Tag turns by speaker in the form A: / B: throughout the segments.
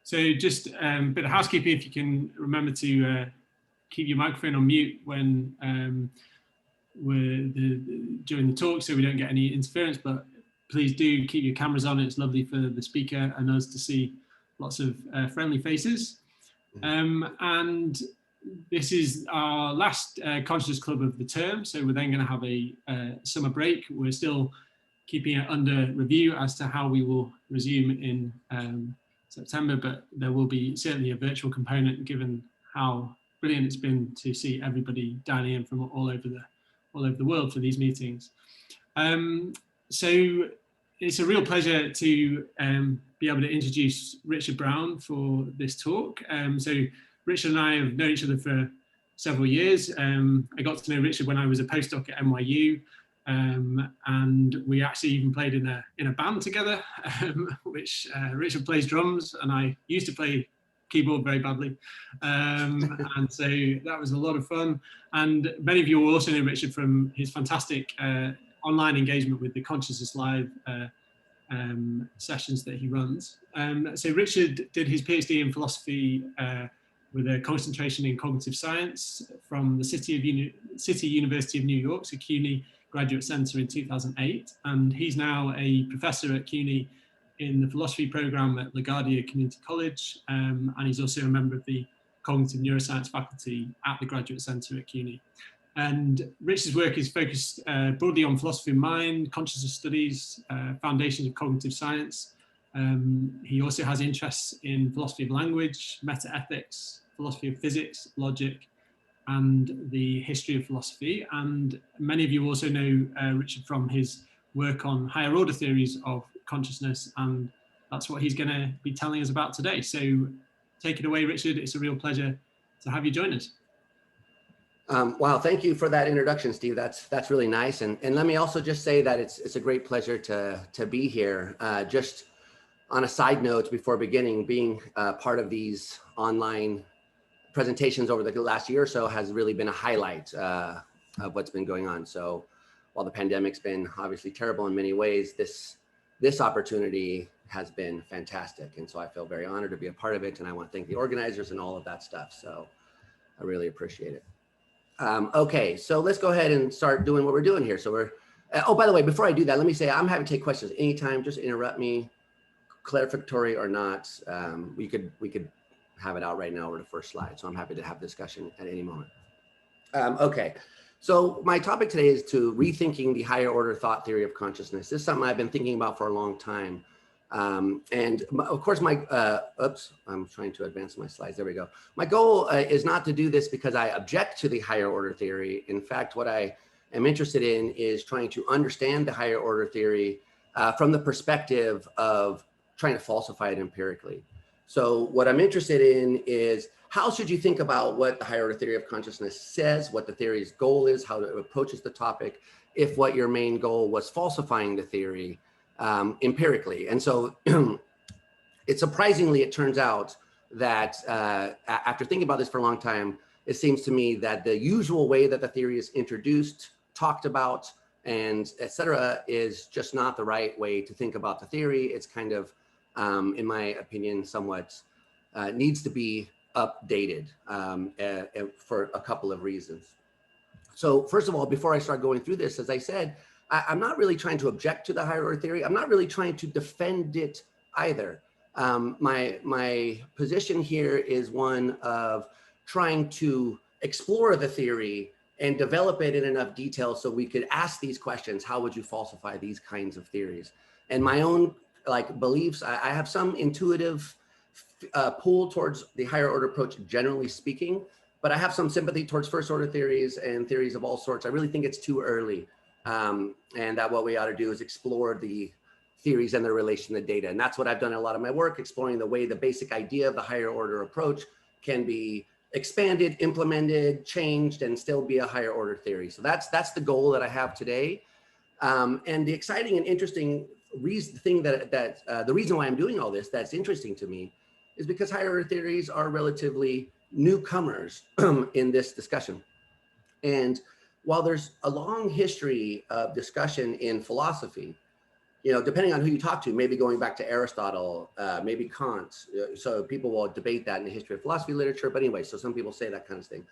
A: So just a bit of housekeeping, if you can remember to keep your microphone on mute when during the talk, so we don't get any interference, but please do keep your cameras on. It's lovely for the speaker and us to see lots of friendly faces. And this is our last Consciousness Club of the term, so we're then going to have a summer break. We're still keeping it under review as to how we will resume in September, but there will be certainly a virtual component given how brilliant it's been to see everybody dialing in from all over the world for these meetings. So it's a real pleasure to be able to introduce Richard Brown for this talk. So Richard and I have known each other for several years. I got to know Richard when I was a postdoc at NYU. And we actually even played in a band together, which Richard plays drums and I used to play keyboard very badly, and so that was a lot of fun. And many of you will also know Richard from his fantastic online engagement with the Consciousness Live sessions that he runs. So Richard did his PhD in philosophy with a concentration in cognitive science from the City University of New York, so CUNY Graduate Center in 2008, and he's now a professor at CUNY in the philosophy program at LaGuardia Community College, and he's also a member of the cognitive neuroscience faculty at the Graduate Center at CUNY. And Richard's work is focused broadly on philosophy of mind, consciousness studies, foundations of cognitive science. He also has interests in philosophy of language, metaethics, philosophy of physics, logic, and the history of philosophy. And many of you also know Richard from his work on higher order theories of consciousness, and that's what he's going to be telling us about today. So take it away, Richard. It's a real pleasure to have you join us.
B: Wow, thank you for that introduction, Steve. That's really nice. And let me also just say that it's a great pleasure to be here. Just on a side note, before beginning, being part of these online presentations over the last year or so has really been a highlight of what's been going on. So while the pandemic's been obviously terrible in many ways, this opportunity has been fantastic. And so I feel very honored to be a part of it. And I want to thank the organizers and all of that stuff. So I really appreciate it. Okay, so let's go ahead and start doing what we're doing here. So we're, oh, by the way, before I do that, let me say I'm happy to take questions anytime. Just interrupt me, clarificatory or not. We could have it out right now over the first slide. So I'm happy to have discussion at any moment. Okay, so my topic today is to rethinking the higher order thought theory of consciousness. This is something I've been thinking about for a long time. And of course, oops, I'm trying to advance my slides. There we go. My goal is not to do this because I object to the higher order theory. In fact, what I am interested in is trying to understand the higher order theory from the perspective of trying to falsify it empirically. So what I'm interested in is how should you think about what the higher order theory of consciousness says, what the theory's goal is, how it approaches the topic, if what your main goal was falsifying the theory empirically. And so it turns out that after thinking about this for a long time, it seems to me that the usual way that the theory is introduced, talked about, and etc. is just not the right way to think about the theory. It's kind of, in my opinion, somewhat needs to be updated for a couple of reasons. So first of all, before I start going through this, as I said, I'm not really trying to object to the higher order theory. I'm not really trying to defend it either. My position here is one of trying to explore the theory and develop it in enough detail so we could ask these questions. How would you falsify these kinds of theories? And my own beliefs, I have some intuitive pull towards the higher order approach, generally speaking, but I have some sympathy towards first order theories and theories of all sorts. I really think it's too early. And that what we ought to do is explore the theories and their relation to data. And that's what I've done in a lot of my work, exploring the way the basic idea of the higher order approach can be expanded, implemented, changed, and still be a higher order theory. So that's the goal that I have today. And the exciting and interesting the reason why I'm doing all this that's interesting to me is because higher order theories are relatively newcomers in this discussion. And while there's a long history of discussion in philosophy, you know, depending on who you talk to, maybe going back to Aristotle, maybe Kant. So people will debate that in the history of philosophy literature. But anyway, so some people say that kind of thing.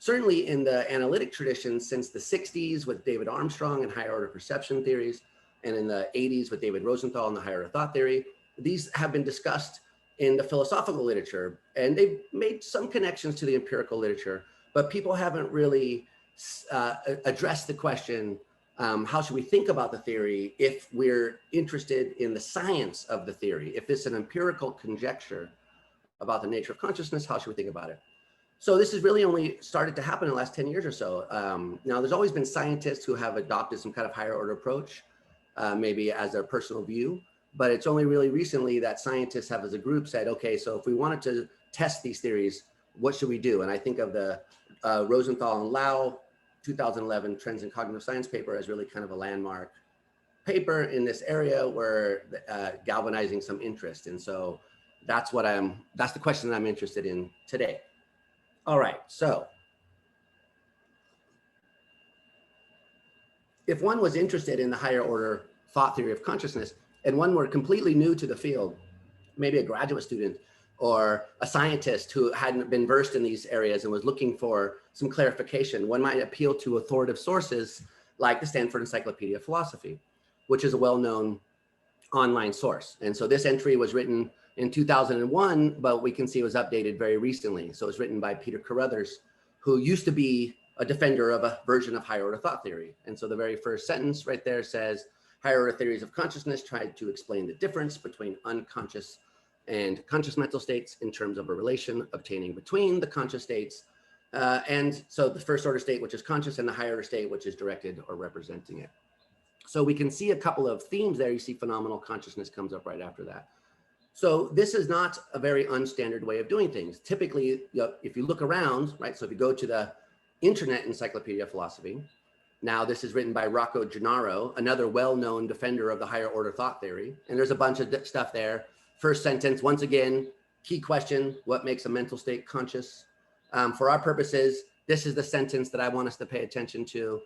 B: Certainly in the analytic tradition since the 60s with David Armstrong and higher order perception theories, and in the 80s with David Rosenthal and the higher order thought theory, these have been discussed in the philosophical literature, and they've made some connections to the empirical literature, but people haven't really addressed the question, how should we think about the theory if we're interested in the science of the theory? If it's an empirical conjecture about the nature of consciousness, how should we think about it? So this has really only started to happen in the last 10 years or so. Now, there's always been scientists who have adopted some kind of higher order approach, maybe as their personal view, but it's only really recently that scientists have as a group said, okay, so if we wanted to test these theories, what should we do? And I think of the Rosenthal and Lau 2011 Trends in Cognitive Science paper as really kind of a landmark paper in this area where galvanizing some interest. And so that's the question that I'm interested in today. All right, so if one was interested in the higher order thought theory of consciousness, and one were completely new to the field, maybe a graduate student or a scientist who hadn't been versed in these areas and was looking for some clarification, one might appeal to authoritative sources like the Stanford Encyclopedia of Philosophy, which is a well-known online source. And so this entry was written in 2001, but we can see it was updated very recently. So it was written by Peter Carruthers, who used to be a defender of a version of higher order thought theory. And so the very first sentence right there says, higher order theories of consciousness tried to explain the difference between unconscious and conscious mental states in terms of a relation obtaining between the conscious states. And so the first order state, which is conscious, and the higher order state, which is directed or representing it. So we can see a couple of themes there. You see phenomenal consciousness comes up right after that. So this is not a very unstandard way of doing things. Typically, you know, if you look around, right? So if you go to the Internet Encyclopedia of Philosophy, now this is written by Rocco Gennaro, another well-known defender of the higher order thought theory. And there's a bunch of stuff there. First sentence, once again, key question, what makes a mental state conscious? For our purposes, this is the sentence that I want us to pay attention to.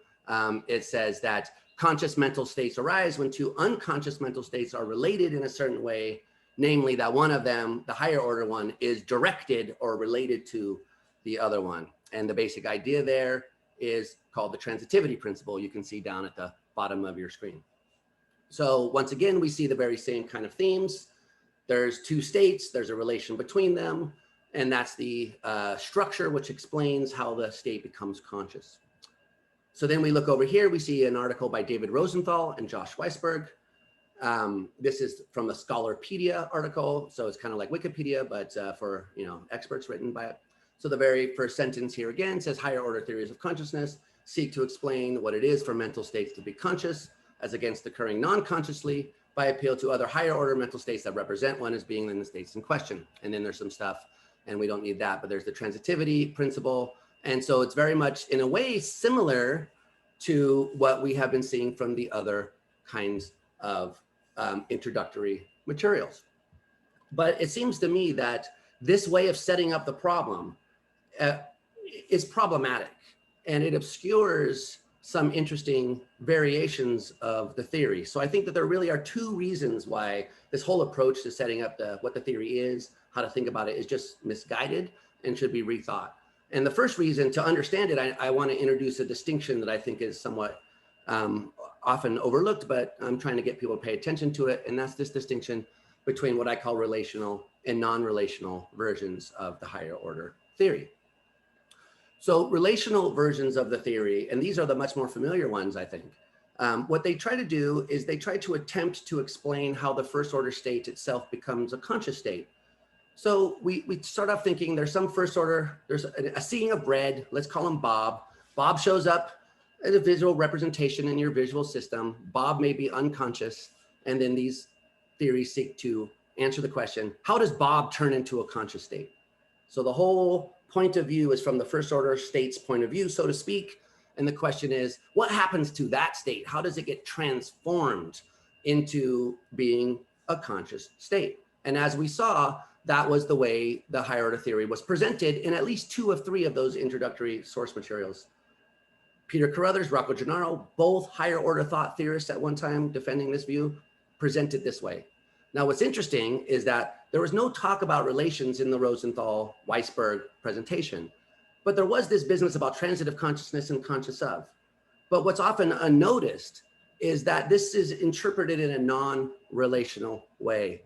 B: It says that conscious mental states arise when two unconscious mental states are related in a certain way, namely that one of them, the higher order one, is directed or related to the other one. And the basic idea there is called the transitivity principle. You can see down at the bottom of your screen. So once again, we see the very same kind of themes. There's two states, there's a relation between them, and that's the structure which explains how the state becomes conscious. So then we look over here, we see an article by David Rosenthal and Josh Weisberg. This is from the Scholarpedia article, so it's kind of like Wikipedia, but for experts written by it. So the very first sentence here again says higher order theories of consciousness seek to explain what it is for mental states to be conscious as against occurring non-consciously by appeal to other higher order mental states that represent one as being in the states in question. And then there's some stuff, and we don't need that, but there's the transitivity principle. And so it's very much in a way similar to what we have been seeing from the other kinds of introductory materials. But it seems to me that this way of setting up the problem is problematic, and it obscures some interesting variations of the theory. So I think that there really are two reasons why this whole approach to setting up what the theory is, how to think about it, is just misguided and should be rethought. And the first reason to understand it, I want to introduce a distinction that I think is somewhat often overlooked, but I'm trying to get people to pay attention to it. And that's this distinction between what I call relational and non-relational versions of the higher order theory. So relational versions of the theory, and these are the much more familiar ones, I think, what they try to do is they try to attempt to explain how the first order state itself becomes a conscious state. So we start off thinking there's some first order, there's a seeing of bread, let's call him Bob. Bob shows up as a visual representation in your visual system. Bob may be unconscious, and then these theories seek to answer the question, how does Bob turn into a conscious state? So the whole point of view is from the first order state's point of view, so to speak. And the question is, what happens to that state? How does it get transformed into being a conscious state? And as we saw, that was the way the higher order theory was presented in at least 2 of 3 of those introductory source materials. Peter Carruthers, Rocco Gennaro, both higher order thought theorists at one time defending this view, presented this way. Now, what's interesting is that there was no talk about relations in the Rosenthal-Weisberg presentation, but there was this business about transitive consciousness and conscious of. But what's often unnoticed is that this is interpreted in a non-relational way.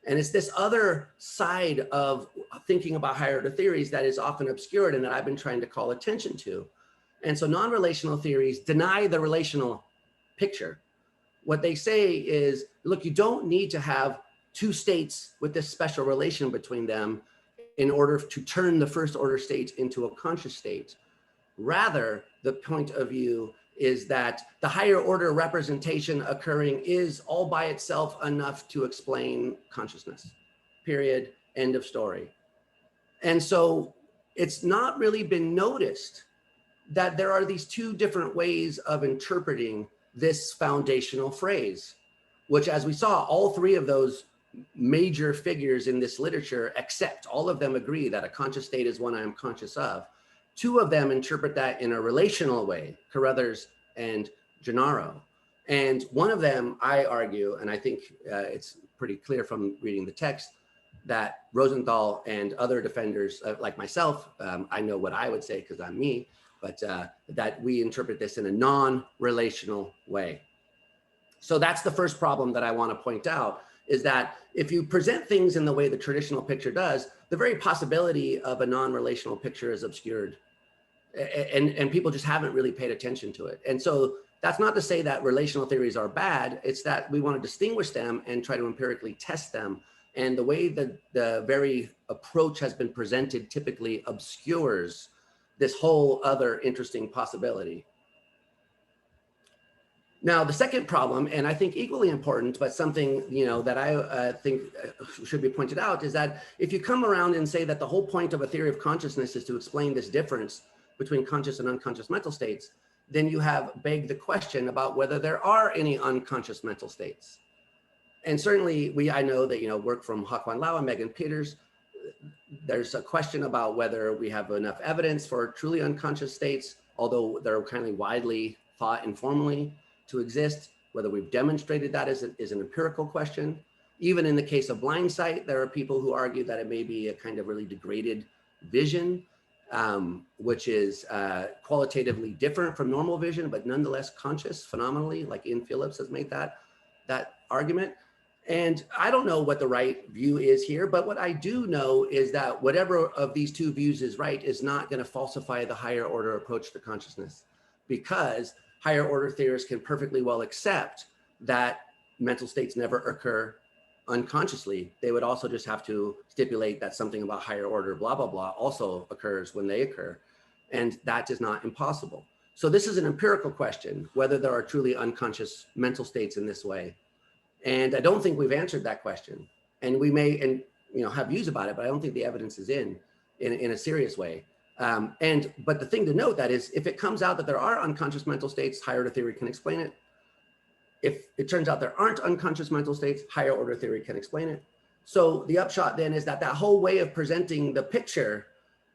B: And it's this other side of thinking about higher order theories that is often obscured and that I've been trying to call attention to. And so non-relational theories deny the relational picture. What they say is, look, you don't need to have two states with this special relation between them in order to turn the first order state into a conscious state. Rather, the point of view is that the higher order representation occurring is all by itself enough to explain consciousness, period, end of story. And so it's not really been noticed that there are these two different ways of interpreting this foundational phrase, which, as we saw, all three of those major figures in this literature accept, all of them agree that a conscious state is one I am conscious of. Two of them interpret that in a relational way, Carruthers and Gennaro. And one of them, I argue, and I think it's pretty clear from reading the text, that Rosenthal and other defenders like myself, I know what I would say because I'm me, but that we interpret this in a non-relational way. So that's the first problem that I want to point out, is that if you present things in the way the traditional picture does, the very possibility of a non-relational picture is obscured. And people just haven't really paid attention to it. And so that's not to say that relational theories are bad, it's that we want to distinguish them and try to empirically test them. And the way that the very approach has been presented typically obscures this whole other interesting possibility. Now, the second problem, and I think equally important, but something that I think should be pointed out, is that if you come around and say that the whole point of a theory of consciousness is to explain this difference between conscious and unconscious mental states, then you have begged the question about whether there are any unconscious mental states. And certainly I know that, work from Hakwon Lau and Megan Peters, there's a question about whether we have enough evidence for truly unconscious states, although they're kind of widely thought informally to exist. Whether we've demonstrated that is an empirical question. Even in the case of blind sight, there are people who argue that it may be a kind of really degraded vision, which is qualitatively different from normal vision, but nonetheless conscious phenomenally, like Ian Phillips has made that argument. And I don't know what the right view is here, but what I do know is that whatever of these two views is right is not going to falsify the higher order approach to consciousness, because higher order theorists can perfectly well accept that mental states never occur unconsciously. They would also just have to stipulate that something about higher order blah, blah, blah also occurs when they occur. And that is not impossible. So this is an empirical question, whether there are truly unconscious mental states in this way. And I don't think we've answered that question. And we may have views about it, but I don't think the evidence is in a serious way. But the thing to note that is, if it comes out that there are unconscious mental states, higher order theory can explain it. If it turns out there aren't unconscious mental states, higher order theory can explain it. So the upshot then is that that whole way of presenting the picture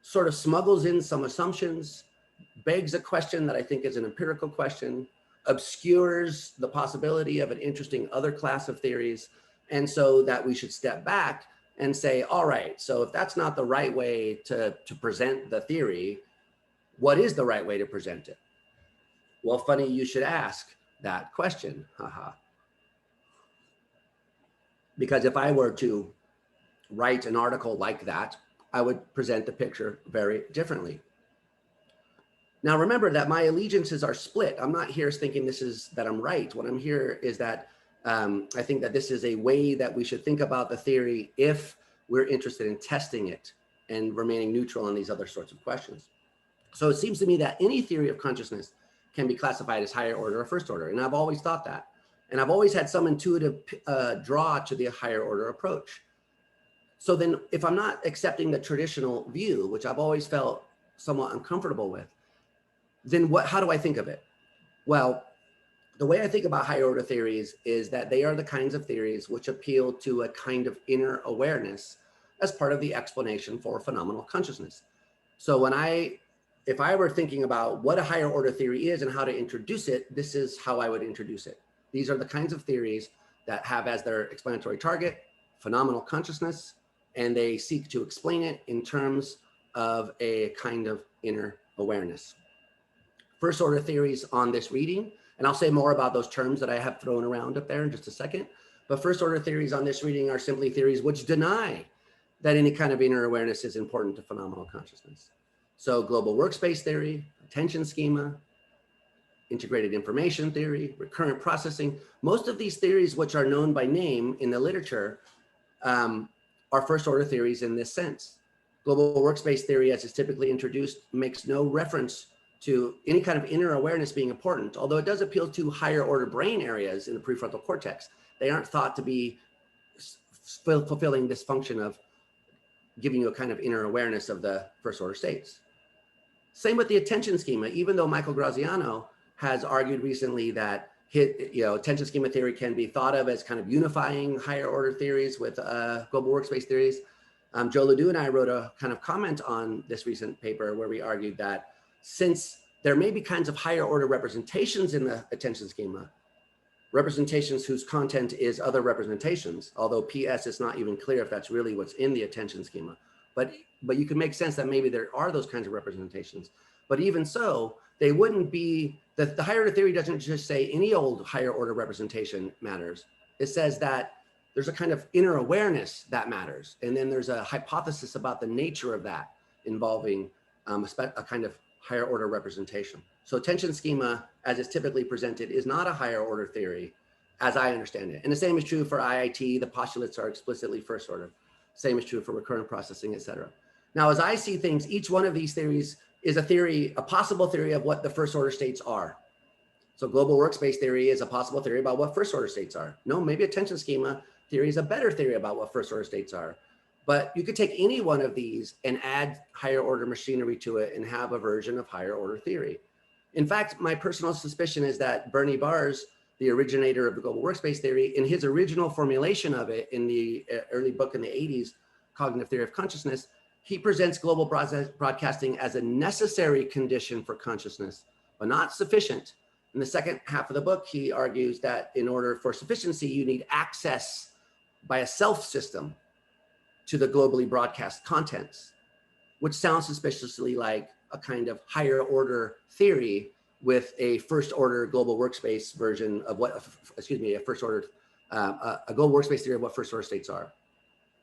B: sort of smuggles in some assumptions, begs a question that I think is an empirical question, obscures the possibility of an interesting other class of theories. And so that we should step back and say, all right, so if that's not the right way to present the theory, what is the right way to present it? Well, funny you should ask that question, haha. Because if I were to write an article like that, I would present the picture very differently. Now, remember that my allegiances are split. I'm not here thinking that I'm right. What I'm here is that I think that this is a way that we should think about the theory if we're interested in testing it and remaining neutral on these other sorts of questions. So it seems to me that any theory of consciousness can be classified as higher order or first order. And I've always thought that. And I've always had some intuitive draw to the higher order approach. So then if I'm not accepting the traditional view, which I've always felt somewhat uncomfortable with, then how do I think of it? Well, the way I think about higher order theories is that they are the kinds of theories which appeal to a kind of inner awareness as part of the explanation for phenomenal consciousness. So when I if I were thinking about what a higher order theory is and how to introduce it, this is how I would introduce it. These are the kinds of theories that have as their explanatory target phenomenal consciousness, and they seek to explain it in terms of a kind of inner awareness. First order theories on this reading, and I'll say more about those terms that I have thrown around up there in just a second, but first order theories on this reading are simply theories which deny that any kind of inner awareness is important to phenomenal consciousness. So global workspace theory, attention schema, integrated information theory, recurrent processing, most of these theories which are known by name in the literature are first order theories in this sense. Global workspace theory, as is typically introduced, makes no reference to any kind of inner awareness being important, although it does appeal to higher order brain areas in the prefrontal cortex. They aren't thought to be fulfilling this function of giving you a kind of inner awareness of the first order states. Same with the attention schema, even though Michael Graziano has argued recently that attention schema theory can be thought of as kind of unifying higher order theories with global workspace theories. Joe Ledoux and I wrote a kind of comment on this recent paper where we argued that since there may be kinds of higher order representations in the attention schema, representations whose content is other representations, although PS is not even clear if that's really what's in the attention schema. But you can make sense that maybe there are those kinds of representations. But even so, they wouldn't be, the higher order theory doesn't just say any old higher order representation matters. It says that there's a kind of inner awareness that matters. And then there's a hypothesis about the nature of that involving a kind of higher order representation. So attention schema, as it's typically presented, is not a higher order theory, as I understand it. And the same is true for IIT. The postulates are explicitly first order. Same is true for recurrent processing, et cetera. Now, as I see things, each one of these theories is a theory, a possible theory of what the first order states are. So global workspace theory is a possible theory about what first order states are. No, maybe attention schema theory is a better theory about what first order states are. But you could take any one of these and add higher order machinery to it and have a version of higher order theory. In fact, my personal suspicion is that Bernie Bars, the originator of the global workspace theory, in his original formulation of it in the early book in the 80s, Cognitive Theory of Consciousness, he presents global broadcasting as a necessary condition for consciousness, but not sufficient. In the second half of the book, he argues that in order for sufficiency, you need access by a self system to the globally broadcast contents, which sounds suspiciously like a kind of higher order theory with a first order global workspace version of what, a first order, a global workspace theory of what first order states are.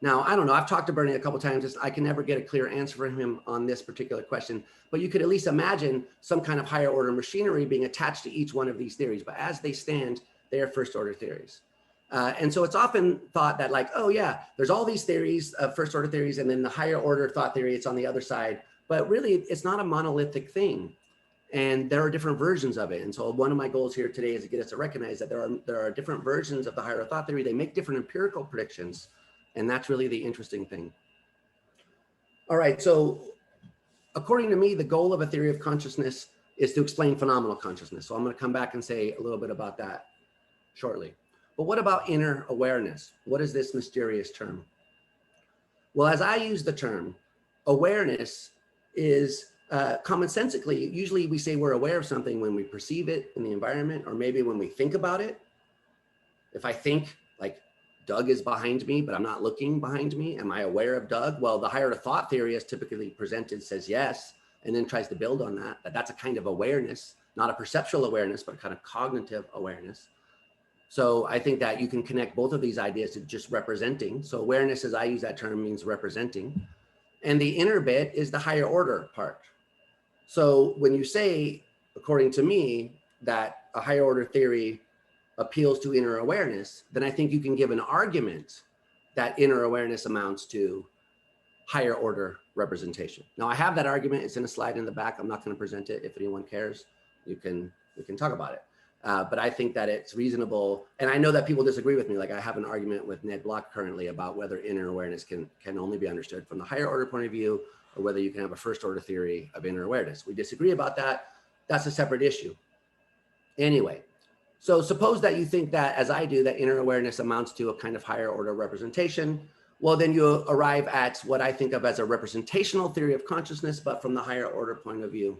B: Now, I don't know, I've talked to Bernie a couple of times, I can never get a clear answer from him on this particular question, but you could at least imagine some kind of higher order machinery being attached to each one of these theories, but as they stand, they are first order theories. And so it's often thought that like, oh yeah, there's all these theories of first order theories, and then the higher order thought theory, it's on the other side, but really it's not a monolithic thing. And there are different versions of it. And so one of my goals here today is to get us to recognize that there are different versions of the higher thought theory. They make different empirical predictions. And that's really the interesting thing. All right, so according to me, the goal of a theory of consciousness is to explain phenomenal consciousness. So I'm going to come back and say a little bit about that shortly. But what about inner awareness? What is this mysterious term? Well, as I use the term, awareness is commonsensically, usually we say we're aware of something when we perceive it in the environment, or maybe when we think about it. If I think like Doug is behind me, but I'm not looking behind me, am I aware of Doug? Well, the higher thought theory as typically presented says yes, and then tries to build on that. But that's a kind of awareness, not a perceptual awareness, but a kind of cognitive awareness. So I think that you can connect both of these ideas to just representing. So awareness, as I use that term, means representing. And the inner bit is the higher order part. So when you say, according to me, that a higher order theory appeals to inner awareness, then I think you can give an argument that inner awareness amounts to higher order representation. Now I have that argument, it's in a slide in the back. I'm not going to present it. If anyone cares, we can talk about it. But I think that it's reasonable. And I know that people disagree with me. Like I have an argument with Ned Block currently about whether inner awareness can only be understood from the higher order point of view, or whether you can have a first order theory of inner awareness. We disagree about that. That's a separate issue. Anyway, so suppose that you think that, as I do, that inner awareness amounts to a kind of higher order representation. well, then you arrive at what I think of as a representational theory of consciousness, but from the higher order point of view.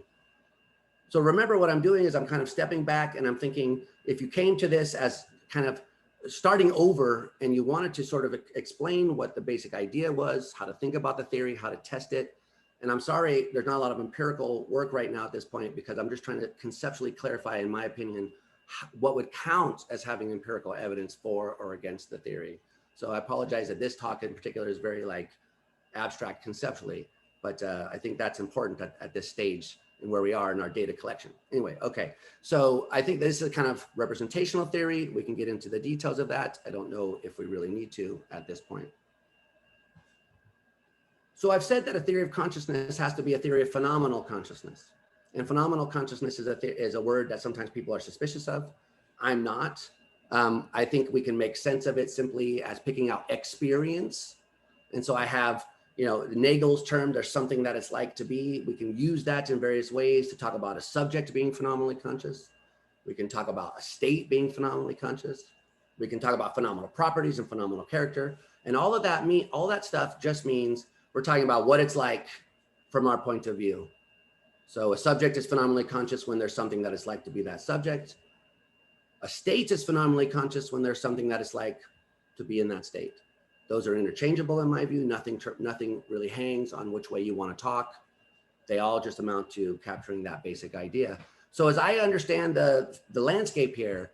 B: So remember, what I'm doing is I'm kind of stepping back and I'm thinking, if you came to this as kind of starting over and you wanted to sort of explain what the basic idea was, how to think about the theory, how to test it. And I'm sorry, there's not a lot of empirical work right now at this point, because I'm just trying to conceptually clarify, in my opinion, what would count as having empirical evidence for or against the theory. So I apologize that this talk in particular is very like abstract conceptually, but I think that's important at this stage and where we are in our data collection. Anyway, okay. So I think this is a kind of representational theory. We can get into the details of that. I don't know if we really need to at this point. So I've said that a theory of consciousness has to be a theory of phenomenal consciousness. And phenomenal consciousness is a word that sometimes people are suspicious of. I'm not. I think we can make sense of it simply as picking out experience. And so I have, you know, Nagel's term, there's something that it's like to be. We can use that in various ways to talk about a subject being phenomenally conscious. We can talk about a state being phenomenally conscious. We can talk about phenomenal properties and phenomenal character. And all of that all that stuff just means we're talking about what it's like from our point of view. So a subject is phenomenally conscious when there's something that it's like to be that subject. A state is phenomenally conscious when there's something that it's like to be in that state. Those are interchangeable in my view. Nothing really hangs on which way you want to talk. They all just amount to capturing that basic idea. So as I understand the landscape here,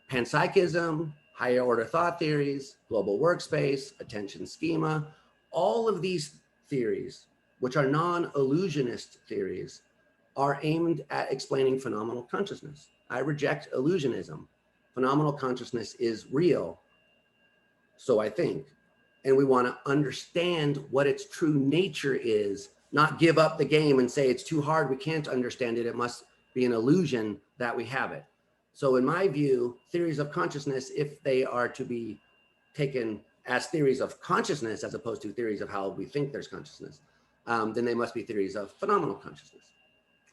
B: panpsychism, higher order thought theories, global workspace, attention schema, all of these theories, which are non-illusionist theories, are aimed at explaining phenomenal consciousness. I reject illusionism. Phenomenal consciousness is real, so I think. And we want to understand what its true nature is, not give up the game and say it's too hard, we can't understand it, it must be an illusion that we have it. So in my view, theories of consciousness, if they are to be taken as theories of consciousness as opposed to theories of how we think there's consciousness, then they must be theories of phenomenal consciousness,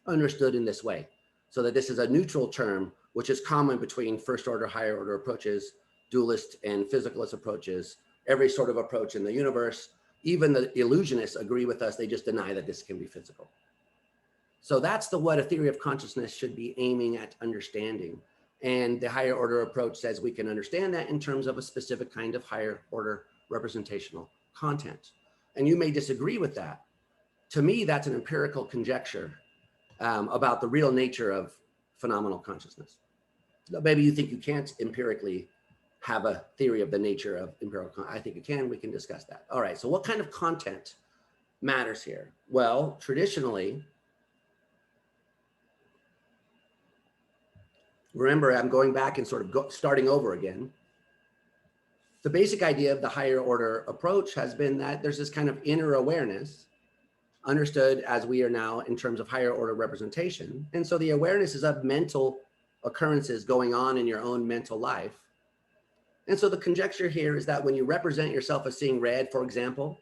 B: understood in this way. So that this is a neutral term, which is common between first order, higher order approaches, dualist and physicalist approaches, every sort of approach in the universe. Even the illusionists agree with us, they just deny that this can be physical. So that's what a theory of consciousness should be aiming at understanding. And the higher order approach says we can understand that in terms of a specific kind of higher order representational content. And you may disagree with that. To me, that's an empirical conjecture about the real nature of phenomenal consciousness. Maybe you think you can't empirically have a theory of the nature of empirical. I think you can. We can discuss that. All right. So what kind of content matters here? Well, traditionally, remember, I'm going back and sort of starting over again. The basic idea of the higher order approach has been that there's this kind of inner awareness, understood as we are now in terms of higher order representation. And so the awareness is of mental occurrences going on in your own mental life. And so the conjecture here is that when you represent yourself as seeing red, for example,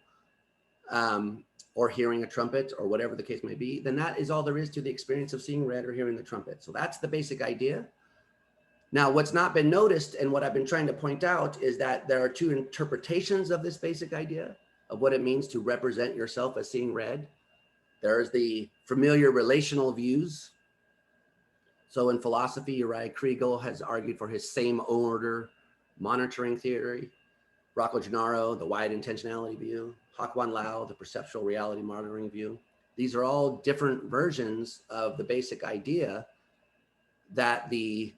B: or hearing a trumpet or whatever the case may be, then that is all there is to the experience of seeing red or hearing the trumpet. So that's the basic idea. Now, what's not been noticed and what I've been trying to point out is that there are two interpretations of this basic idea of what it means to represent yourself as seeing red. There's the familiar relational views. So in philosophy, Uriah Kriegel has argued for his same order monitoring theory, Rocco Gennaro, the wide intentionality view, Hak-Wan Lao, the perceptual reality monitoring view. These are all different versions of the basic idea that the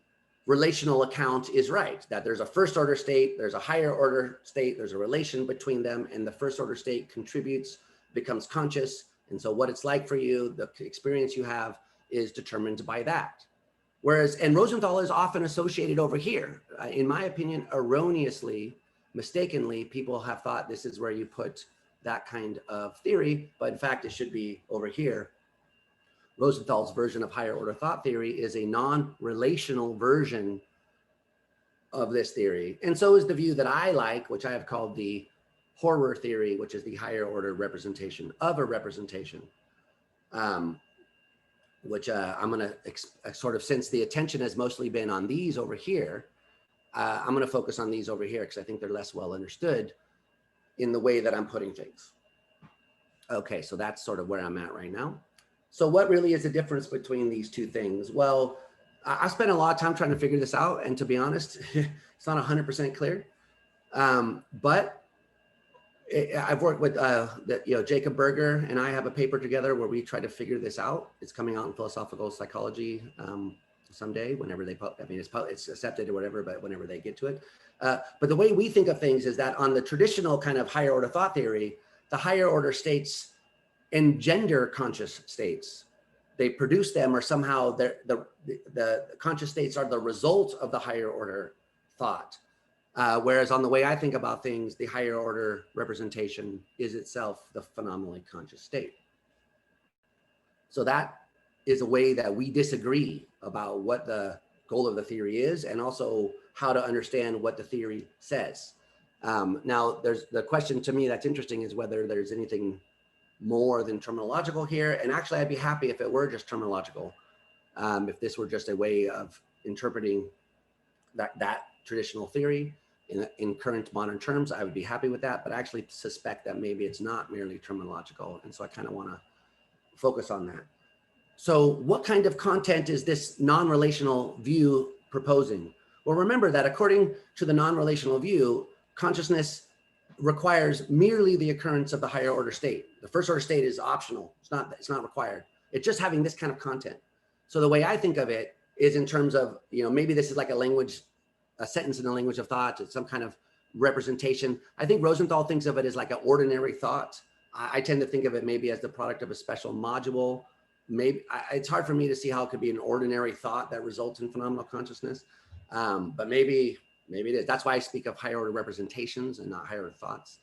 B: relational account is right, that there's a first order state, there's a higher order state, there's a relation between them, and the first order state contributes, becomes conscious. And so what it's like for you, the experience you have is determined by that. Whereas, and Rosenthal is often associated over here. In my opinion, erroneously, mistakenly, people have thought this is where you put that kind of theory, but in fact, it should be over here. Rosenthal's version of higher order thought theory is a non-relational version of this theory. And so is the view that I like, which I have called the horror theory, which is the higher order representation of a representation. Which I'm going to sort of, since the attention has mostly been on these over here, I'm going to focus on these over here because I think they're less well understood. in the way that I'm putting things. Okay, so that's sort of where I'm at right now. So what really is the difference between these two things? Well, I spent a lot of time trying to figure this out, and to be honest, it's not 100% clear. But I've worked with Jacob Berger and I have a paper together where we try to figure this out. It's coming out in Philosophical Psychology someday, whenever they it's accepted or whatever, but whenever they get to it. But the way we think of things is that on the traditional kind of higher order thought theory, the higher order states engender conscious states. They produce them, or somehow the conscious states are the result of the higher order thought. Whereas on the way I think about things, the higher order representation is itself the phenomenally conscious state. So that is a way that we disagree about what the goal of the theory is, and also how to understand what the theory says. Now, there's the question to me that's interesting is whether there's anything more than terminological here. And actually, I'd be happy if it were just terminological. If this were just a way of interpreting that traditional theory in current modern terms, I would be happy with that. But I actually suspect that maybe it's not merely terminological. And so I kind of want to focus on that. So what kind of content is this non-relational view proposing? Well, remember that according to the non-relational view, consciousness requires merely the occurrence of the higher order state. The first order state is optional. It's not required. It's just having this kind of content. So the way I think of it is in terms of, maybe this is like a sentence in the language of thought. It's some kind of representation. I think Rosenthal thinks of it as like an ordinary thought. I tend to think of it maybe as the product of a special module. Maybe it's hard for me to see how it could be an ordinary thought that results in phenomenal consciousness. But maybe it is. That's why I speak of higher order representations and not higher order thoughts,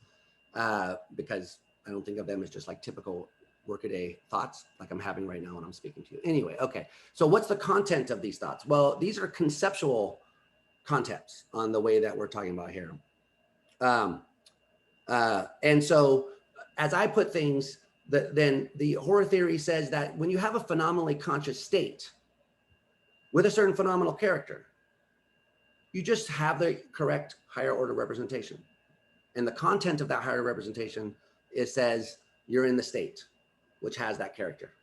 B: because I don't think of them as just like typical workaday thoughts like I'm having right now when I'm speaking to you. Anyway, okay. So what's the content of these thoughts? Well, these are conceptual concepts on the way that we're talking about here. And so as I put things, then the horror theory says that when you have a phenomenally conscious state with a certain phenomenal character, you just have the correct higher order representation. And the content of that higher representation, it says you're in the state, which has that character.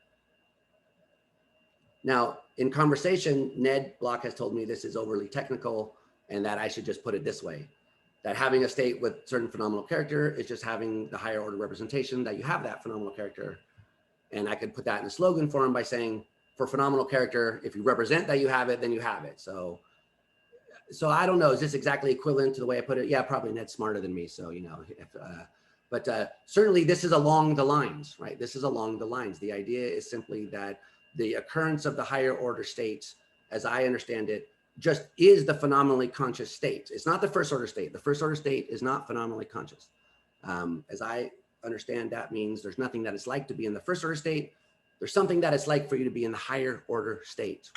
B: Now, in conversation, Ned Block has told me this is overly technical and that I should just put it this way, that having a state with certain phenomenal character is just having the higher order representation that you have that phenomenal character. And I could put that in a slogan form by saying, for phenomenal character, if you represent that you have it, then you have it. So I don't know, is this exactly equivalent to the way I put it? Yeah, probably Ned's smarter than me. So, but certainly this is along the lines, right? This is along the lines. The idea is simply that the occurrence of the higher order states, as I understand it, just is the phenomenally conscious state. It's not the first order state. The first order state is not phenomenally conscious. As I understand, that means there's nothing that it's like to be in the first order state. There's something that it's like for you to be in the higher order state.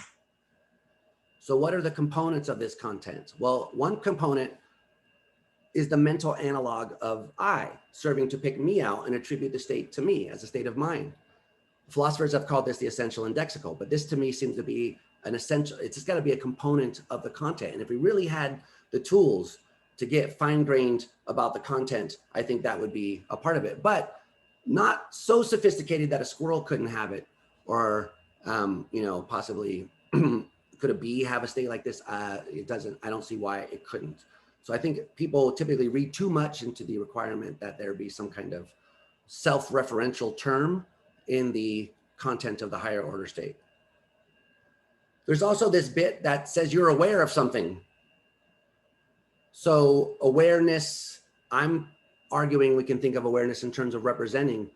B: So what are the components of this content? Well, one component is the mental analog of I, serving to pick me out and attribute the state to me as a state of mind. Philosophers have called this the essential indexical, but this to me seems to be an essential, it's just got to be a component of the content. And if we really had the tools to get fine-grained about the content, I think that would be a part of it, but not so sophisticated that a squirrel couldn't have it, or, possibly could a bee have a state like this? It doesn't, I don't see why it couldn't. So I think people typically read too much into the requirement that there be some kind of self-referential term in the content of the higher order state. There's also this bit that says you're aware of something. So awareness, I'm arguing we can think of awareness in terms of representing.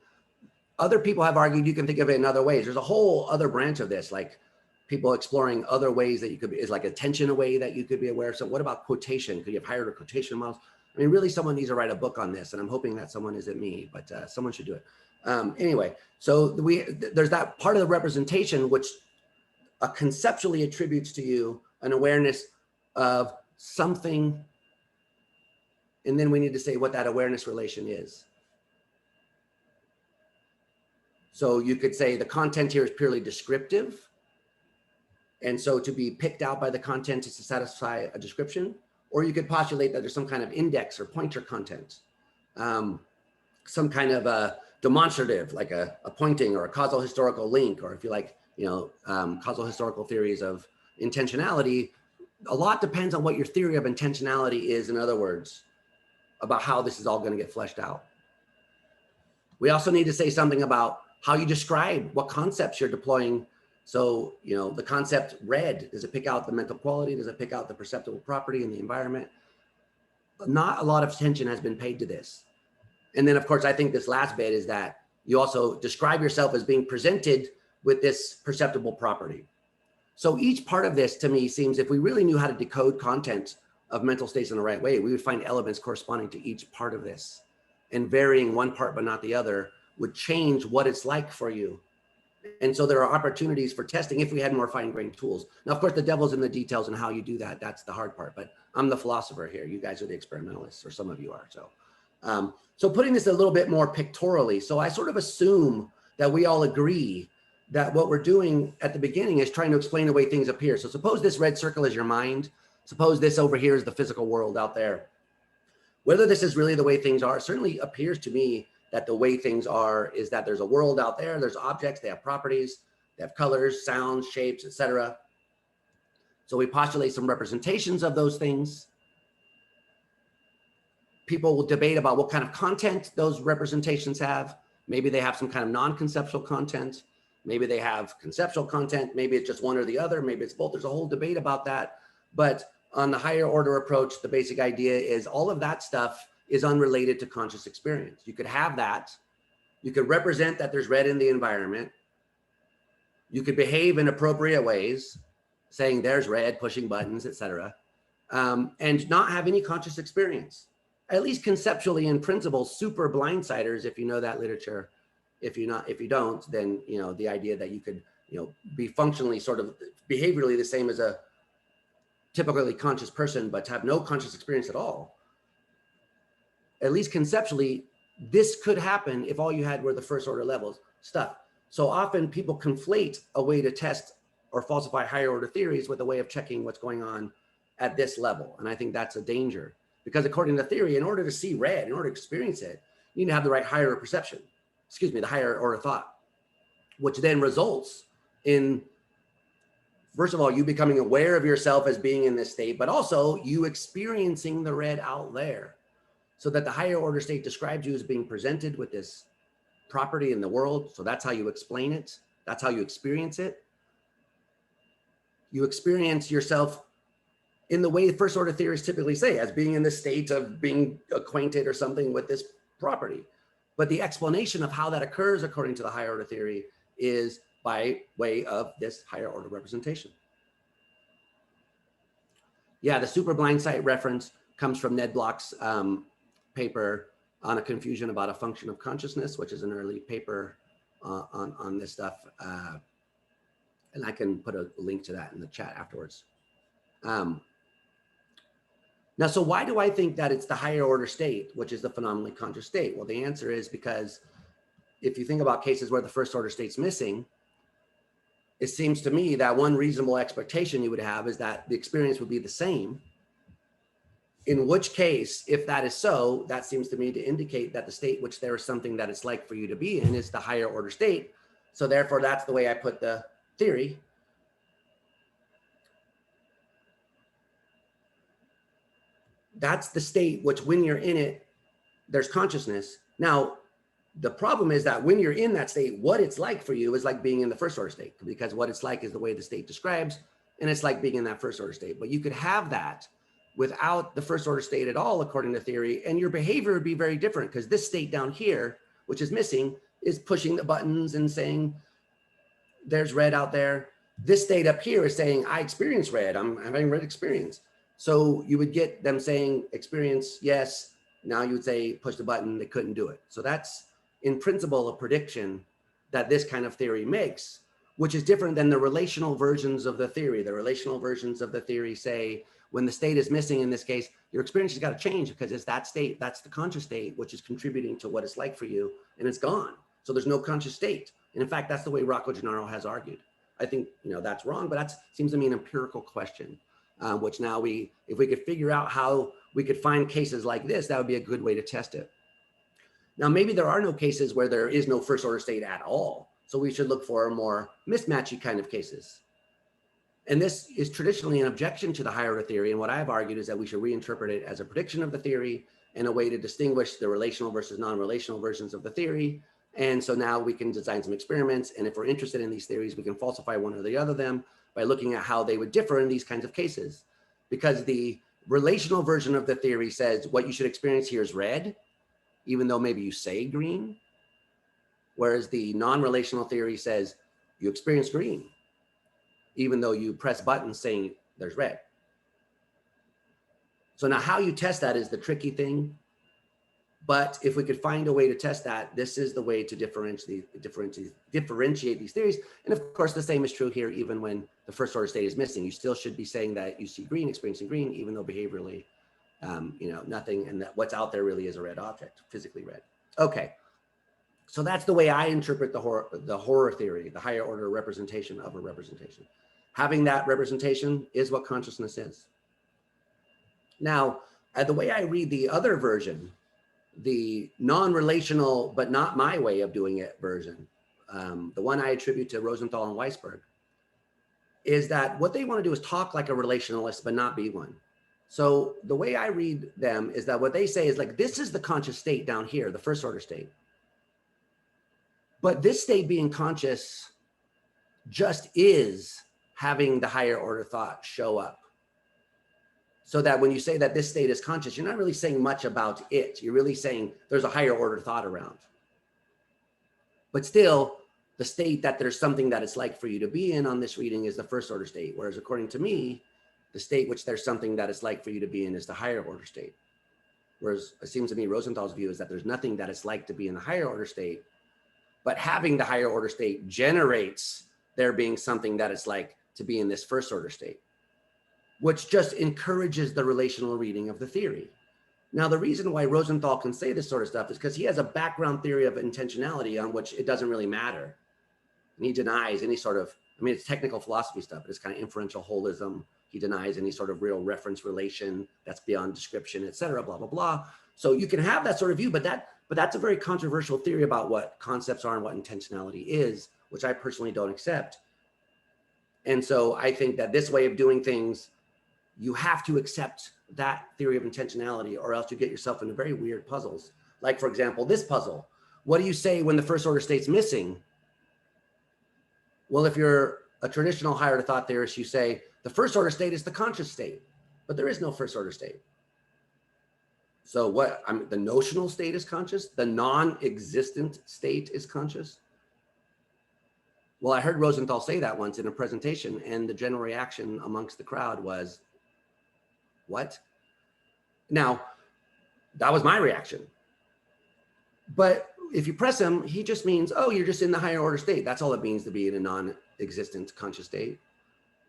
B: Other people have argued you can think of it in other ways. There's a whole other branch of this, like people exploring other ways that you could be, is like attention a way that you could be aware of. So what about quotation? Could you have higher order quotation models? I mean, really someone needs to write a book on this, and I'm hoping that someone isn't me, but someone should do it. Anyway, so there's that part of the representation which conceptually attributes to you an awareness of something, and then we need to say what that awareness relation is. So you could say the content here is purely descriptive, and so to be picked out by the content is to satisfy a description, or you could postulate that there's some kind of index or pointer content. some kind of a demonstrative, like a pointing or a causal historical link, or if you like, causal historical theories of intentionality. A lot depends on what your theory of intentionality is, in other words, about how this is all going to get fleshed out. We also need to say something about how you describe what concepts you're deploying. So, the concept red, does it pick out the mental quality? Does it pick out the perceptible property in the environment? Not a lot of attention has been paid to this. And then, of course, I think this last bit is that you also describe yourself as being presented with this perceptible property. So each part of this, to me, seems, if we really knew how to decode content of mental states in the right way, we would find elements corresponding to each part of this. And varying one part but not the other would change what it's like for you. And so there are opportunities for testing if we had more fine-grained tools. Now, of course, the devil's in the details and how you do that. That's the hard part. But I'm the philosopher here. You guys are the experimentalists, or some of you are. So putting this a little bit more pictorially. So I sort of assume that we all agree that what we're doing at the beginning is trying to explain the way things appear. So suppose this red circle is your mind. Suppose this over here is the physical world out there. Whether this is really the way things are, certainly appears to me that the way things are is that there's a world out there, there's objects, they have properties, they have colors, sounds, shapes, etc. So we postulate some representations of those things. People will debate about what kind of content those representations have. Maybe they have some kind of non-conceptual content. Maybe they have conceptual content. Maybe it's just one or the other. Maybe it's both. There's a whole debate about that. But on the higher order approach, the basic idea is all of that stuff is unrelated to conscious experience. You could have that. You could represent that there's red in the environment. You could behave in appropriate ways, saying there's red, pushing buttons, etc., and not have any conscious experience. At least conceptually, in principle, super blindsiders, if you know that literature. If you don't, then the idea that you could be functionally sort of behaviorally the same as a typically conscious person, but to have no conscious experience at all. At least conceptually, this could happen if all you had were the first order levels stuff. So often people conflate a way to test or falsify higher order theories with a way of checking what's going on at this level. And I think that's a danger, because according to theory, in order to see red, in order to experience it, you need to have the right higher perception, the higher order thought, which then results in, first of all, you becoming aware of yourself as being in this state, but also you experiencing the red out there, so that the higher order state describes you as being presented with this property in the world. So that's how you explain it. That's how you experience it. You experience yourself in the way first order theorists typically say, as being in the state of being acquainted or something with this property. But the explanation of how that occurs, according to the higher order theory, is by way of this higher order representation. Yeah, the super blind sight reference comes from Ned Block's paper on a confusion about a function of consciousness, which is an early paper on this stuff. And I can put a link to that in the chat afterwards. Now, so why do I think that it's the higher order state, which is the phenomenally conscious state? Well, the answer is because if you think about cases where the first order state's missing, it seems to me that one reasonable expectation you would have is that the experience would be the same. In which case, if that is so, that seems to me to indicate that the state which there is something that it's like for you to be in is the higher order state. So therefore, that's the way I put the theory. That's the state which, when you're in it, there's consciousness. Now, the problem is that when you're in that state, what it's like for you is like being in the first order state, because what it's like is the way the state describes, and it's like being in that first order state. But you could have that without the first order state at all, according to theory, and your behavior would be very different, because this state down here, which is missing, is pushing the buttons and saying, there's red out there. This state up here is saying, I experience red, I'm having red experience. So you would get them saying experience, yes. Now you would say, push the button, they couldn't do it. So that's in principle a prediction that this kind of theory makes, which is different than the relational versions of the theory. The relational versions of the theory say, when the state is missing in this case, your experience has got to change, because it's that state, that's the conscious state, which is contributing to what it's like for you, and it's gone. So there's no conscious state. And in fact, that's the way Rocco Gennaro has argued. I think that's wrong, but that seems to me an empirical question, which now if we could figure out how we could find cases like this, that would be a good way to test it. Now, maybe there are no cases where there is no first order state at all. So we should look for more mismatchy kind of cases. And this is traditionally an objection to the higher order theory. And what I've argued is that we should reinterpret it as a prediction of the theory and a way to distinguish the relational versus non-relational versions of the theory. And so now we can design some experiments. And if we're interested in these theories, we can falsify one or the other of them by looking at how they would differ in these kinds of cases. Because the relational version of the theory says what you should experience here is red, even though maybe you say green. Whereas the non-relational theory says you experience green, even though you press buttons saying there's red. So now how you test that is the tricky thing. But if we could find a way to test that, this is the way to differentiate these theories. And of course, the same is true here, even when the first order state is missing. You still should be saying that you see green, experiencing green, even though behaviorally, nothing, and that what's out there really is a red object, physically red. Okay, so that's the way I interpret the horror theory, the higher order representation of a representation. Having that representation is what consciousness is. Now, the way I read the other version, the non-relational, but not my way of doing it version, the one I attribute to Rosenthal and Weisberg, is that what they want to do is talk like a relationalist, but not be one. So the way I read them is that what they say is like, this is the conscious state down here, the first order state. But this state being conscious just is having the higher order thought show up. So that when you say that this state is conscious, you're not really saying much about it. You're really saying there's a higher order thought around. But still, the state that there's something that it's like for you to be in on this reading is the first order state. Whereas according to me, the state which there's something that it's like for you to be in is the higher order state. Whereas it seems to me Rosenthal's view is that there's nothing that it's like to be in the higher order state, but having the higher order state generates there being something that it's like to be in this first order state, which just encourages the relational reading of the theory. Now, the reason why Rosenthal can say this sort of stuff is because he has a background theory of intentionality on which it doesn't really matter. And he denies any sort of, it's technical philosophy stuff, but it's kind of inferential holism. He denies any sort of real reference relation that's beyond description, et cetera, blah, blah, blah. So you can have that sort of view, but that's a very controversial theory about what concepts are and what intentionality is, which I personally don't accept. And so I think that this way of doing things, you have to accept that theory of intentionality, or else you get yourself into very weird puzzles. Like, for example, this puzzle. What do you say when the first order state's missing? Well, if you're a traditional higher order thought theorist, you say the first order state is the conscious state, but there is no first order state. So what, the notional state is conscious, the non-existent state is conscious. Well, I heard Rosenthal say that once in a presentation, and the general reaction amongst the crowd was, what? Now, that was my reaction. But if you press him, he just means, oh, you're just in the higher order state. That's all it means to be in a non-existent conscious state.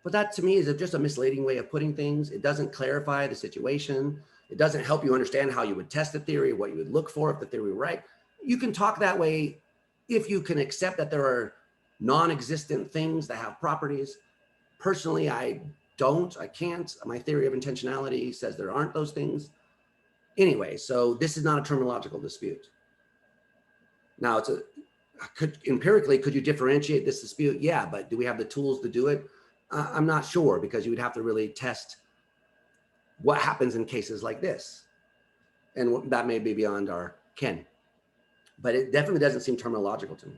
B: But that to me is just a misleading way of putting things. It doesn't clarify the situation. It doesn't help you understand how you would test the theory, what you would look for if the theory were right. You can talk that way if you can accept that there are non-existent things that have properties. Personally, I can't. My theory of intentionality says there aren't those things. Anyway, so this is not a terminological dispute. Now, empirically, could you differentiate this dispute? Yeah, but do we have the tools to do it? I'm not sure, because you would have to really test what happens in cases like this. And that may be beyond our ken. But it definitely doesn't seem terminological to me.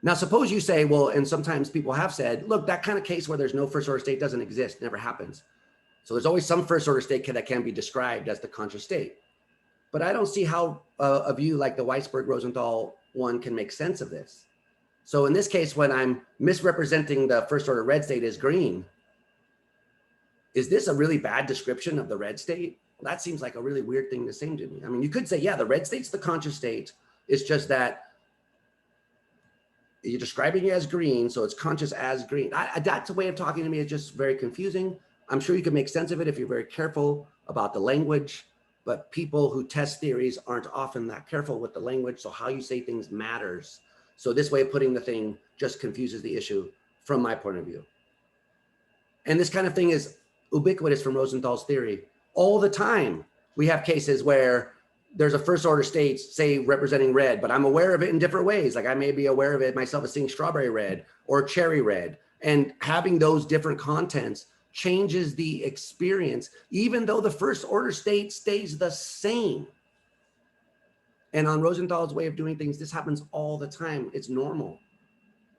B: Now, suppose you say, well, and sometimes people have said, look, that kind of case where there's no first order state doesn't exist, never happens. So there's always some first order state that can be described as the conscious state. But I don't see how a view like the Weisberg-Rosenthal one can make sense of this. So in this case, when I'm misrepresenting the first order red state as green, is this a really bad description of the red state? Well, that seems like a really weird thing to say to me. I mean, you could say, yeah, the red state's the conscious state. It's just that you're describing it as green, so it's conscious as green. That's a way of talking to me. It's just very confusing. I'm sure you can make sense of it if you're very careful about the language, but people who test theories aren't often that careful with the language, so how you say things matters. So this way of putting the thing just confuses the issue from my point of view. And this kind of thing is ubiquitous from Rosenthal's theory. All the time, we have cases where there's a first order state, say representing red, but I'm aware of it in different ways. Like I may be aware of it myself as seeing strawberry red or cherry red, and having those different contents changes the experience, even though the first order state stays the same. And on Rosenthal's way of doing things, this happens all the time. It's normal.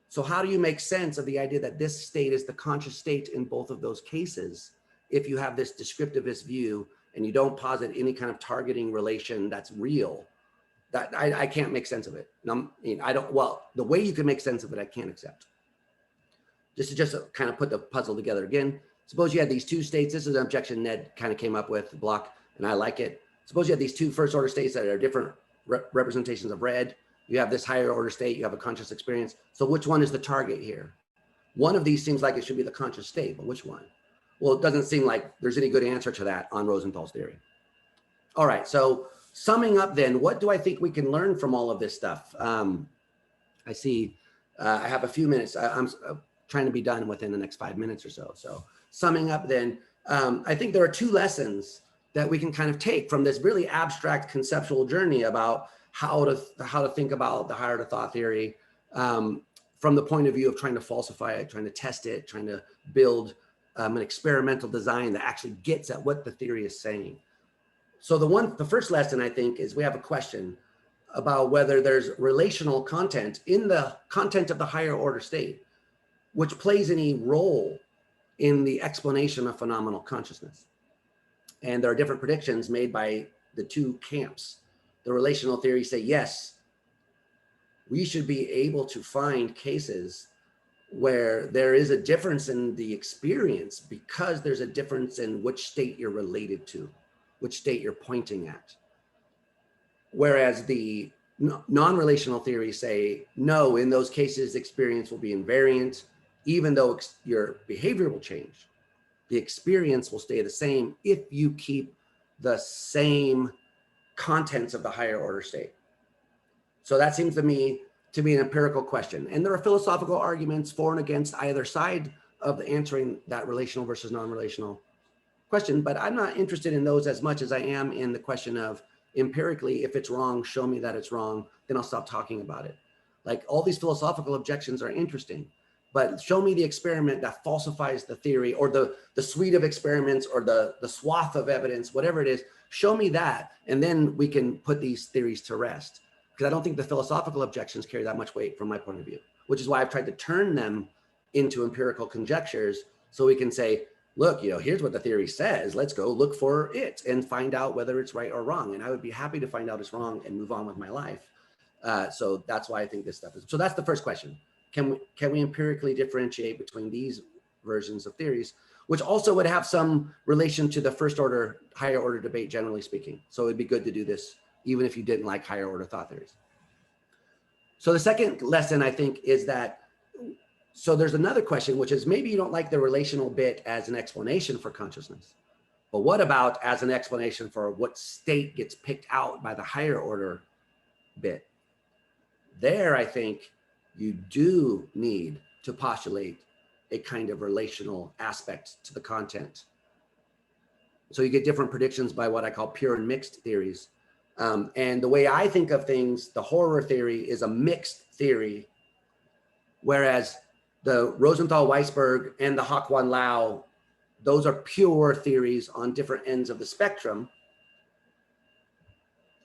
B: So how do you make sense of the idea that this state is the conscious state in both of those cases if you have this descriptivist view and you don't posit any kind of targeting relation that's real? That I can't make sense of it. I don't, well, the way you can make sense of it, I can't accept. Just to kind of put the puzzle together again, suppose you had these two states. This is an objection Ned kind of came up with, Block, and I like it. Suppose you have these two first order states that are different representations of red. You have this higher order state, you have a conscious experience. So which one is the target here? One of these seems like it should be the conscious state, but which one? Well, it doesn't seem like there's any good answer to that on Rosenthal's theory. All right, so summing up then, what do I think we can learn from all of this stuff? I see I have a few minutes. I'm trying to be done within the next 5 minutes or so. So summing up then, I think there are two lessons that we can kind of take from this really abstract conceptual journey about how to think about the higher order thought theory from the point of view of trying to falsify it, trying to test it, trying to build an experimental design that actually gets at what the theory is saying. So the first lesson I think is we have a question about whether there's relational content in the content of the higher order state, which plays any role in the explanation of phenomenal consciousness. And there are different predictions made by the two camps. The relational theory say, yes, we should be able to find cases where there is a difference in the experience because there's a difference in which state you're related to, which state you're pointing at. Whereas the non-relational theories say, no, in those cases, experience will be invariant, even though your behavior will change. The experience will stay the same if you keep the same contents of the higher order state. So that seems to me to be an empirical question. And there are philosophical arguments for and against either side of answering that relational versus non-relational question, but I'm not interested in those as much as I am in the question of empirically, if it's wrong, show me that it's wrong, then I'll stop talking about it. Like all these philosophical objections are interesting, but show me the experiment that falsifies the theory, or the suite of experiments, or the swath of evidence, whatever it is, show me that, and then we can put these theories to rest. Because I don't think the philosophical objections carry that much weight from my point of view, which is why I've tried to turn them into empirical conjectures so we can say, look, here's what the theory says, let's go look for it and find out whether it's right or wrong. And I would be happy to find out it's wrong and move on with my life. So that's why I think this stuff is, so that's the first question. Can we empirically differentiate between these versions of theories, which also would have some relation to the first order, higher order debate, generally speaking. So it'd be good to do this, even if you didn't like higher order thought theories. So the second lesson, I think, is that, so there's another question, which is maybe you don't like the relational bit as an explanation for consciousness, but what about as an explanation for what state gets picked out by the higher order bit? There, I think you do need to postulate a kind of relational aspect to the content. So you get different predictions by what I call pure and mixed theories. And the way I think of things, the horror theory is a mixed theory, whereas the Rosenthal-Weisberg and the Hak-Wan-Lao, those are pure theories on different ends of the spectrum.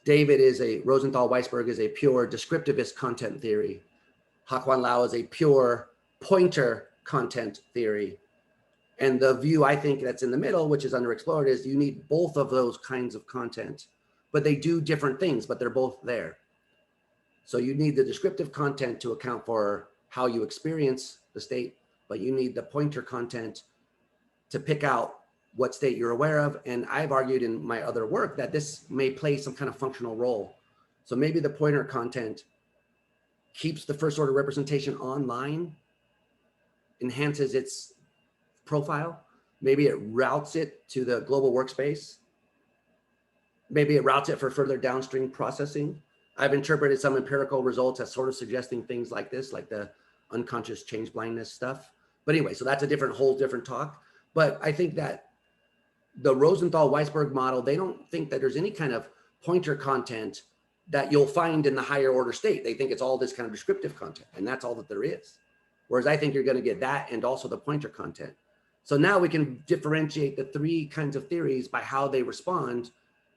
B: Rosenthal-Weisberg is a pure descriptivist content theory. Hak-Wan-Lao is a pure pointer content theory. And the view I think that's in the middle, which is underexplored, is you need both of those kinds of content, but they do different things, but they're both there. So you need the descriptive content to account for how you experience the state, but you need the pointer content to pick out what state you're aware of. And I've argued in my other work that this may play some kind of functional role. So maybe the pointer content keeps the first order representation online, enhances its profile. Maybe it routes it to the global workspace. Maybe it routes it for further downstream processing. I've interpreted some empirical results as sort of suggesting things like this, like the unconscious change blindness stuff. But anyway, so that's a whole different talk. But I think that the Rosenthal-Weisberg model, they don't think that there's any kind of pointer content that you'll find in the higher order state. They think it's all this kind of descriptive content, and that's all that there is. Whereas I think you're going to get that and also the pointer content. So now we can differentiate the three kinds of theories by how they respond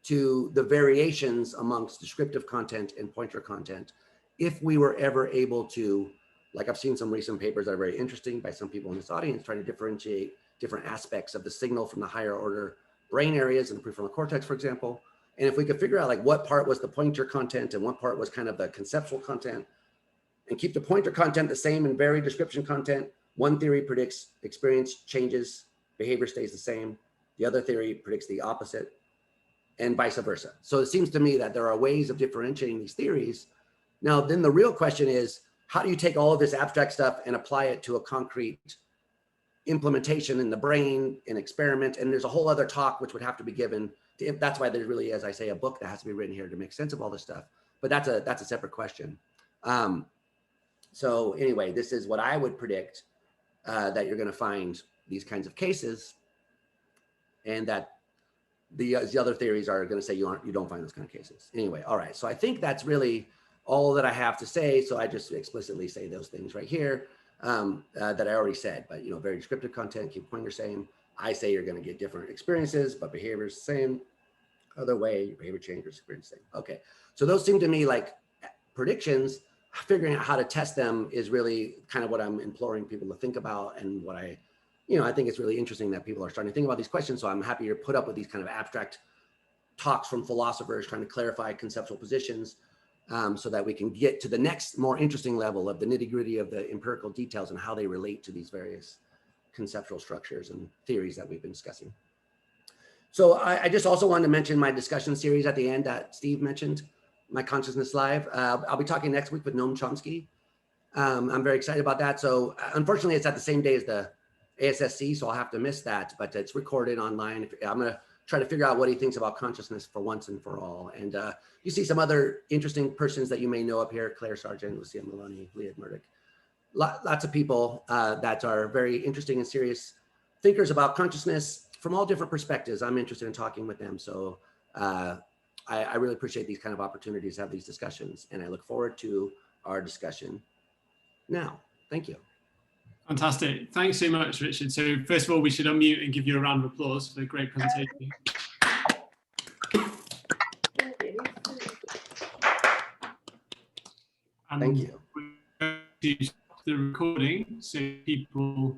B: to the variations amongst descriptive content and pointer content. If we were ever able to, like I've seen some recent papers that are very interesting by some people in this audience, trying to differentiate different aspects of the signal from the higher order brain areas in the prefrontal cortex, for example. And if we could figure out like what part was the pointer content and what part was kind of the conceptual content, and keep the pointer content the same and vary description content, one theory predicts experience changes, behavior stays the same. The other theory predicts the opposite, and vice versa. So it seems to me that there are ways of differentiating these theories. Now, then the real question is, how do you take all of this abstract stuff and apply it to a concrete implementation in the brain, in experiment? And there's a whole other talk which would have to be given. That's why there's really, as I say, a book that has to be written here to make sense of all this stuff. But that's a separate question. So anyway, this is what I would predict, that you're going to find these kinds of cases, and that the other theories are going to say you don't find those kind of cases. Anyway, all right. So I think that's really all that I have to say. So I just explicitly say those things right here that I already said. But very descriptive content, keep pointer same. I say you're going to get different experiences, but behavior is the same. Other way, your behavior changes, experience same. Okay. So those seem to me like predictions. Figuring out how to test them is really kind of what I'm imploring people to think about, and what I think it's really interesting that people are starting to think about these questions. So I'm happy to put up with these kind of abstract talks from philosophers trying to clarify conceptual positions, so that we can get to the next more interesting level of the nitty-gritty of the empirical details and how they relate to these various conceptual structures and theories that we've been discussing. So I just also wanted to mention my discussion series at the end that Steve mentioned, my Consciousness Live. I'll be talking next week with Noam Chomsky. I'm very excited about that. So unfortunately, it's at the same day as the ASSC, so I'll have to miss that, but it's recorded online. I'm going to try to figure out what he thinks about consciousness for once and for all. And you see some other interesting persons that you may know up here: Claire Sargent, Lucia Maloney, Leah Murdoch. Lots of people that are very interesting and serious thinkers about consciousness from all different perspectives. I'm interested in talking with them. So I really appreciate these kind of opportunities to have these discussions, and I look forward to our discussion now. Thank you.
A: Fantastic. Thanks so much, Richard. So first of all, we should unmute and give you a round of applause for the great presentation.
B: Thank you.
A: To stop the recording so people